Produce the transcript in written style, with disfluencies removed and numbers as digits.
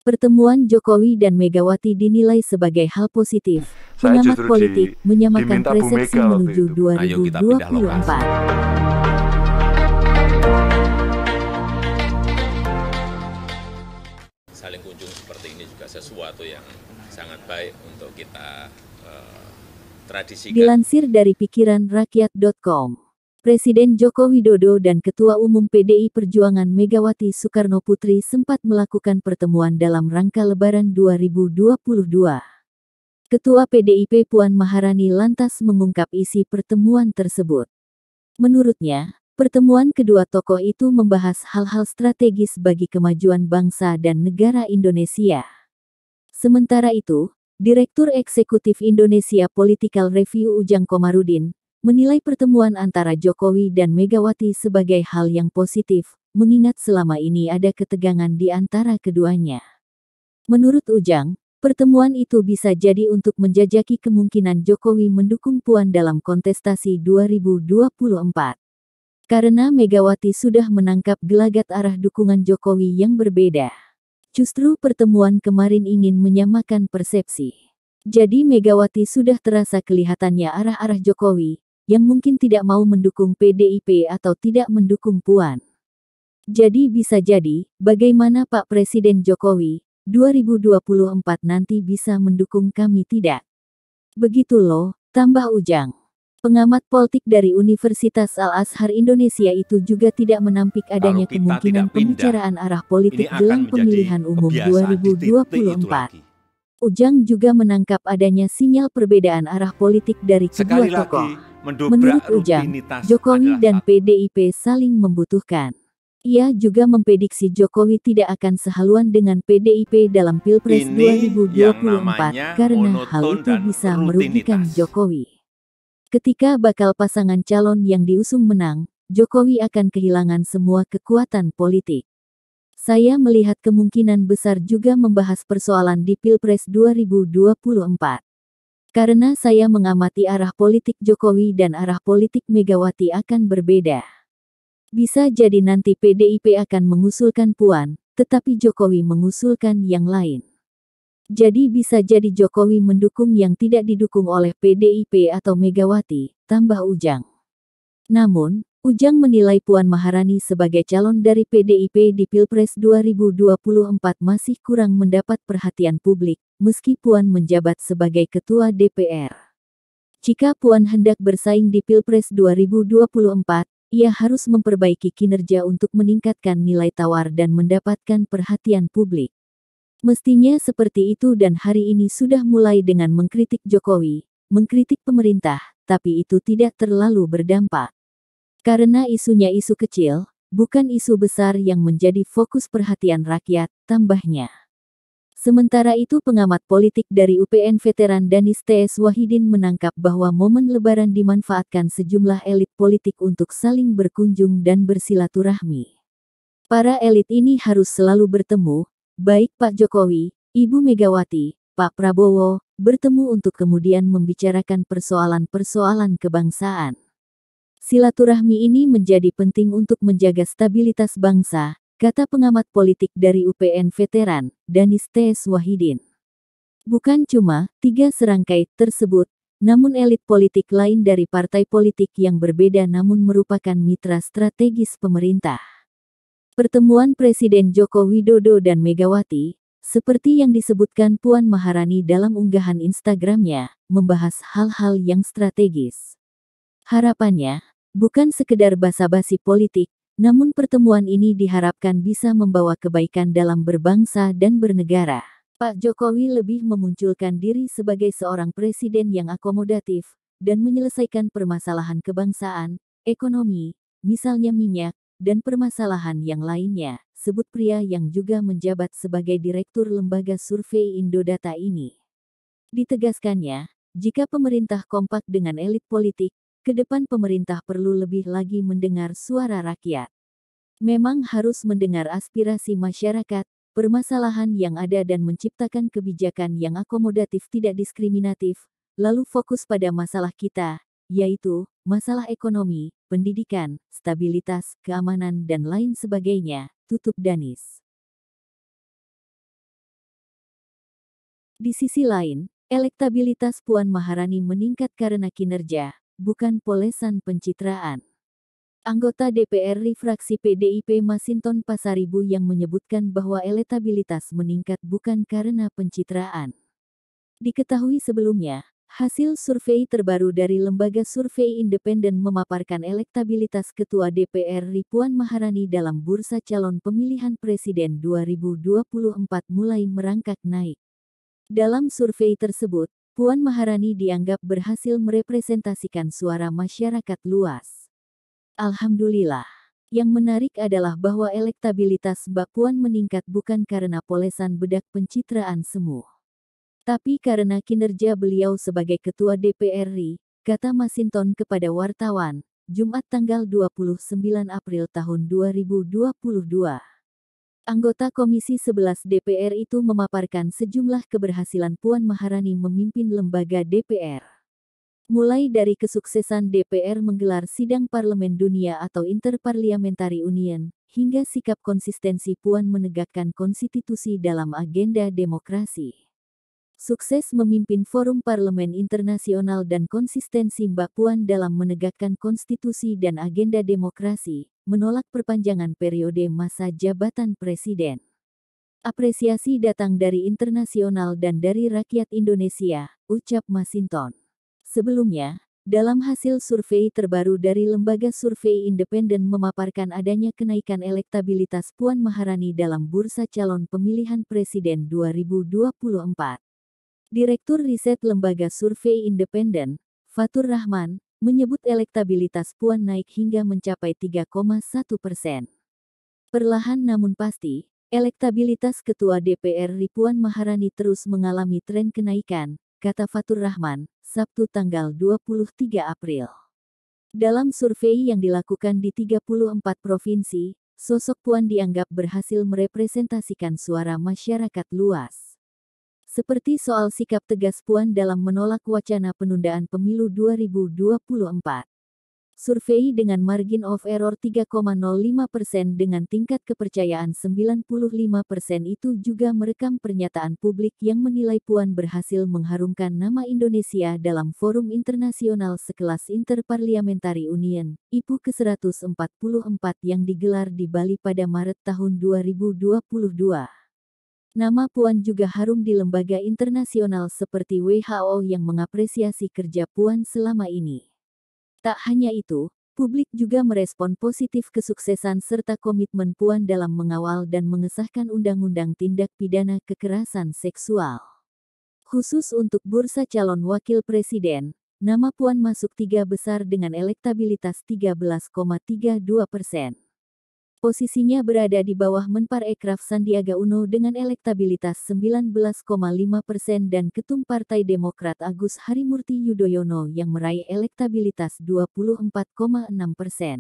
Pertemuan Jokowi dan Megawati dinilai sebagai hal positif. Saya Pengamat justru politik menyamakan diminta Bu persepsi Mega waktu menuju itu. Ayo kita pindah lokasi. 2024. Saling kunjung seperti ini juga sesuatu yang sangat baik untuk kita tradisikan. Dilansir dari pikiranrakyat.com, Presiden Joko Widodo dan Ketua Umum PDI Perjuangan Megawati Soekarnoputri sempat melakukan pertemuan dalam rangka Lebaran 2022. Ketua PDIP Puan Maharani lantas mengungkap isi pertemuan tersebut. Menurutnya, pertemuan kedua tokoh itu membahas hal-hal strategis bagi kemajuan bangsa dan negara Indonesia. Sementara itu, Direktur Eksekutif Indonesia Political Review Ujang Komarudin menilai pertemuan antara Jokowi dan Megawati sebagai hal yang positif, mengingat selama ini ada ketegangan di antara keduanya. Menurut Ujang, pertemuan itu bisa jadi untuk menjajaki kemungkinan Jokowi mendukung Puan dalam kontestasi 2024. Karena Megawati sudah menangkap gelagat arah dukungan Jokowi yang berbeda. Justru pertemuan kemarin ingin menyamakan persepsi. Jadi Megawati sudah terasa kelihatannya arah-arah Jokowi, yang mungkin tidak mau mendukung PDIP atau tidak mendukung Puan. Jadi bisa jadi, bagaimana Pak Presiden Jokowi, 2024 nanti bisa mendukung kami tidak? Begitu loh, tambah Ujang. Pengamat politik dari Universitas Al-Azhar Indonesia itu juga tidak menampik adanya kemungkinan pembicaraan arah politik jelang pemilihan umum 2024. Ujang juga menangkap adanya sinyal perbedaan arah politik dari kedua tokoh. Menurut Ujang, Jokowi dan PDIP saling membutuhkan. Ia juga memprediksi Jokowi tidak akan sehaluan dengan PDIP dalam Pilpres 2024 karena hal itu bisa merugikan Jokowi. Ketika bakal pasangan calon yang diusung menang, Jokowi akan kehilangan semua kekuatan politik. Saya melihat kemungkinan besar juga membahas persoalan di Pilpres 2024. Karena saya mengamati arah politik Jokowi dan arah politik Megawati akan berbeda. Bisa jadi nanti PDIP akan mengusulkan Puan, tetapi Jokowi mengusulkan yang lain. Jadi bisa jadi Jokowi mendukung yang tidak didukung oleh PDIP atau Megawati, tambah Ujang. Namun, Ujang menilai Puan Maharani sebagai calon dari PDIP di Pilpres 2024 masih kurang mendapat perhatian publik, meski Puan menjabat sebagai Ketua DPR. Jika Puan hendak bersaing di Pilpres 2024, ia harus memperbaiki kinerja untuk meningkatkan nilai tawar dan mendapatkan perhatian publik. Mestinya seperti itu dan hari ini sudah mulai dengan mengkritik Jokowi, mengkritik pemerintah, tapi itu tidak terlalu berdampak. Karena isunya isu kecil, bukan isu besar yang menjadi fokus perhatian rakyat, tambahnya. Sementara itu pengamat politik dari UPN veteran Danis T.S. Wahidin menangkap bahwa momen Lebaran dimanfaatkan sejumlah elit politik untuk saling berkunjung dan bersilaturahmi. Para elit ini harus selalu bertemu, baik Pak Jokowi, Ibu Megawati, Pak Prabowo, bertemu untuk kemudian membicarakan persoalan-persoalan kebangsaan. Silaturahmi ini menjadi penting untuk menjaga stabilitas bangsa, kata pengamat politik dari UPN veteran, Danis T.S. Wahidin. Bukan cuma 3 serangkai tersebut, namun elit politik lain dari partai politik yang berbeda namun merupakan mitra strategis pemerintah. Pertemuan Presiden Joko Widodo dan Megawati, seperti yang disebutkan Puan Maharani dalam unggahan Instagramnya, membahas hal-hal yang strategis. Harapannya, bukan sekedar basa-basi politik, namun pertemuan ini diharapkan bisa membawa kebaikan dalam berbangsa dan bernegara. Pak Jokowi lebih memunculkan diri sebagai seorang presiden yang akomodatif, dan menyelesaikan permasalahan kebangsaan, ekonomi, misalnya minyak, dan permasalahan yang lainnya, sebut pria yang juga menjabat sebagai Direktur Lembaga Survei Indodata ini. Ditegaskannya, jika pemerintah kompak dengan elit politik, ke depan pemerintah perlu lebih lagi mendengar suara rakyat. Memang harus mendengar aspirasi masyarakat, permasalahan yang ada dan menciptakan kebijakan yang akomodatif tidak diskriminatif, lalu fokus pada masalah kita, yaitu masalah ekonomi, pendidikan, stabilitas, keamanan dan lain sebagainya, tutup Danis. Di sisi lain, elektabilitas Puan Maharani meningkat karena kinerja, bukan polesan pencitraan. Anggota DPR fraksi PDIP Masinton Pasaribu yang menyebutkan bahwa elektabilitas meningkat bukan karena pencitraan. Diketahui sebelumnya, hasil survei terbaru dari lembaga survei independen memaparkan elektabilitas Ketua DPR Puan Maharani dalam bursa calon pemilihan presiden 2024 mulai merangkak naik. Dalam survei tersebut, Puan Maharani dianggap berhasil merepresentasikan suara masyarakat luas. Alhamdulillah. Yang menarik adalah bahwa elektabilitas Mbak Puan meningkat bukan karena polesan bedak pencitraan semu, tapi karena kinerja beliau sebagai Ketua DPR RI, kata Masinton kepada wartawan, Jumat tanggal 29 April tahun 2022. Anggota Komisi 11 DPR itu memaparkan sejumlah keberhasilan Puan Maharani memimpin lembaga DPR. Mulai dari kesuksesan DPR menggelar sidang Parlemen Dunia atau Interparliamentary Union, hingga sikap konsistensi Puan menegakkan konstitusi dalam agenda demokrasi. Sukses memimpin Forum Parlemen Internasional dan konsistensi Mbak Puan dalam menegakkan konstitusi dan agenda demokrasi, menolak perpanjangan periode masa jabatan presiden. Apresiasi datang dari internasional dan dari rakyat Indonesia, ucap Masinton. Sebelumnya, dalam hasil survei terbaru dari lembaga survei independen memaparkan adanya kenaikan elektabilitas Puan Maharani dalam bursa calon pemilihan presiden 2024. Direktur Riset Lembaga Survei Independen, Fatur Rahman, menyebut elektabilitas Puan naik hingga mencapai 3,1%. Perlahan namun pasti, elektabilitas Ketua DPR Puan Maharani terus mengalami tren kenaikan, kata Fatur Rahman, Sabtu tanggal 23 April. Dalam survei yang dilakukan di 34 provinsi, sosok Puan dianggap berhasil merepresentasikan suara masyarakat luas. Seperti soal sikap tegas Puan dalam menolak wacana penundaan pemilu 2024. Survei dengan margin of error 3,05% dengan tingkat kepercayaan 95% itu juga merekam pernyataan publik yang menilai Puan berhasil mengharumkan nama Indonesia dalam forum internasional sekelas Interparliamentary Union, IPU ke-144 yang digelar di Bali pada Maret tahun 2022. Nama Puan juga harum di lembaga internasional seperti WHO yang mengapresiasi kerja Puan selama ini. Tak hanya itu, publik juga merespon positif kesuksesan serta komitmen Puan dalam mengawal dan mengesahkan Undang-Undang Tindak Pidana Kekerasan Seksual. Khusus untuk bursa calon wakil presiden, nama Puan masuk 3 besar dengan elektabilitas 13,32%. Posisinya berada di bawah Menparekraf Sandiaga Uno dengan elektabilitas 19,5% dan Ketum Partai Demokrat Agus Harimurti Yudhoyono yang meraih elektabilitas 24,6%.